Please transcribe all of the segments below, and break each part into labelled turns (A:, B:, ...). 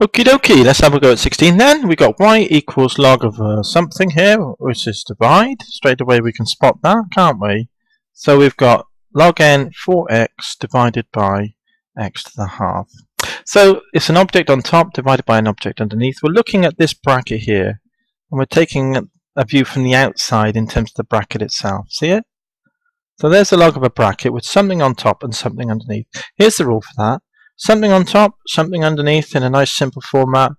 A: Okie dokie, let's have a go at 16 then. We got y equals log of something here, which is divide. Straight away we can spot that, can't we? So we've got log n 4x divided by x to the half. So it's an object on top divided by an object underneath. We're looking at this bracket here, and we're taking a view from the outside in terms of the bracket itself. See it? So there's the log of a bracket with something on top and something underneath. Here's the rule for that. Something on top, something underneath in a nice simple format.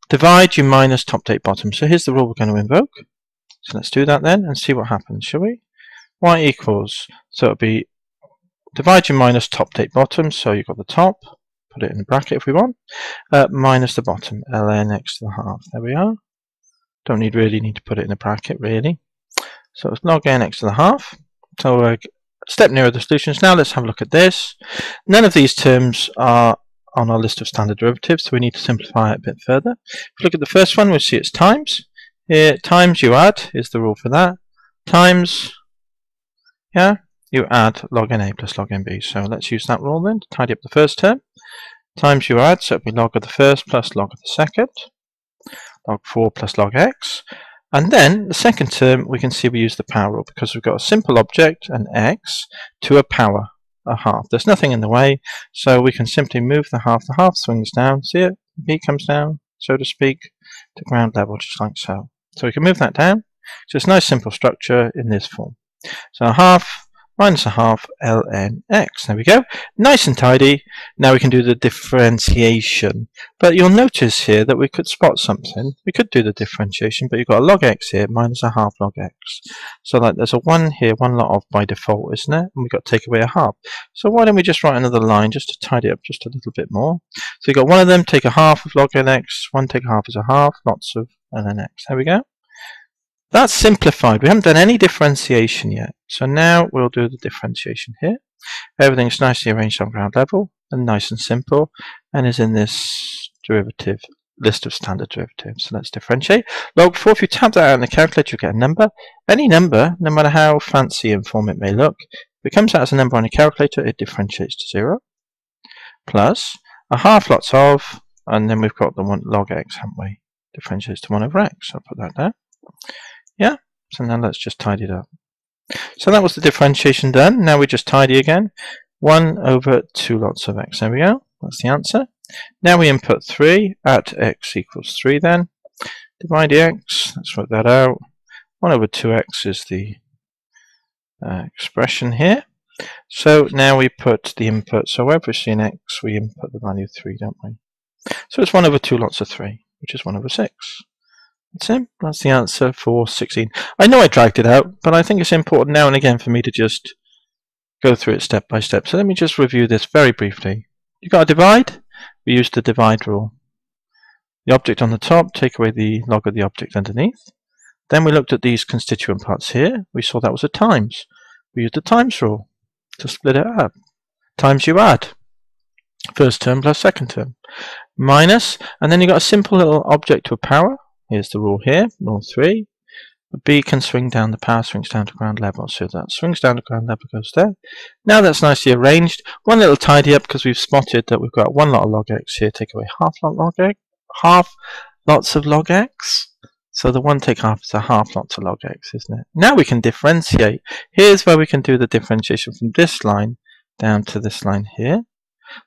A: Divide, you minus top, take, bottom. So here's the rule we're going to invoke. So let's do that then and see what happens, shall we? Y equals, so it'll be divide, you minus top, take, bottom. So you've got the top, put it in the bracket if we want, minus the bottom, ln x to the half. There we are. Don't really need to put it in a bracket really. So it's log n x to the half. So we're a step nearer the solutions. Now let's have a look at this. None of these terms are on our list of standard derivatives, so we need to simplify it a bit further. If we look at the first one, we'll see it's times. Here, times you add is the rule for that. Times, you add log na plus log nb. So let's use that rule then to tidy up the first term. Times you add, so it'll be log of the first plus log of the second. Log 4 plus log x. And then the second term, we can see we use the power rule because we've got a simple object, an x, to a power, a half. There's nothing in the way, so we can simply move the half. The half swings down, see it? B comes down, so to speak, to ground level, just like so. So we can move that down. So it's a nice simple structure in this form. So a half minus a half ln x. There we go. Nice and tidy. Now we can do the differentiation. But you'll notice here that we could spot something. We could do the differentiation, but you've got a log x here minus a half log x. So like there's a 1 here, 1 lot of by default, isn't it? And we've got to take away a half. So why don't we just write another line just to tidy up just a little bit more. So you've got one of them, take a half of log n x, one take a half as a half, lots of ln x. There we go. That's simplified. We haven't done any differentiation yet. So now we'll do the differentiation here. Everything's nicely arranged on ground level and nice and simple and is in this derivative list of standard derivatives. So let's differentiate. Log 4, if you tap that out in the calculator, you'll get a number. Any number, no matter how fancy and form it may look, if it comes out as a number on a calculator, it differentiates to 0. Plus a half lots of, and then we've got the 1 log x, haven't we? Differentiates to 1 over x. I'll put that there. Yeah, so now let's just tidy it up. So that was the differentiation done. Now we just tidy again. 1 over 2 lots of x. There we go. That's the answer. Now we input 3 at x equals 3 then. Divide the x. Let's work that out. 1 over 2x is the expression here. So now we put the input. So wherever we see an x, we input the value 3, don't we? So it's 1 over 2 lots of 3, which is 1 over 6. That's it. That's the answer for 16. I know I dragged it out, but I think it's important now and again for me to just go through it step by step. So let me just review this very briefly. You've got a divide. We used the divide rule. The object on the top, take away the log of the object underneath. Then we looked at these constituent parts here. We saw that was a times. We used the times rule to split it up. Times you add. First term plus second term. Minus, and then you've got a simple little object to a power. Here's the rule here, rule 3. B can swing down, the power swings down to ground level. So that swings down to ground level, goes there. Now that's nicely arranged. One little tidy up because we've spotted that we've got 1 lot of log x here. Take away half lots of log x. So the 1 take half is a half lots of log x, isn't it? Now we can differentiate. Here's where we can do the differentiation from this line down to this line here.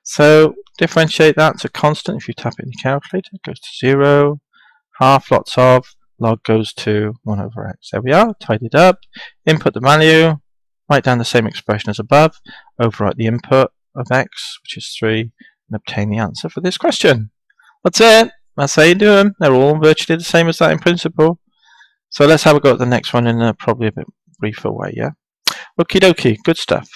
A: So differentiate that to constant. If you tap it in your calculator, it goes to 0. Half lots of log goes to 1 over x. There we are, tidied up. Input the value, write down the same expression as above, overwrite the input of x, which is 3, and obtain the answer for this question. That's it. That's how you do them. They're all virtually the same as that in principle. So let's have a go at the next one in probably a bit briefer way, yeah? Okie dokie, good stuff.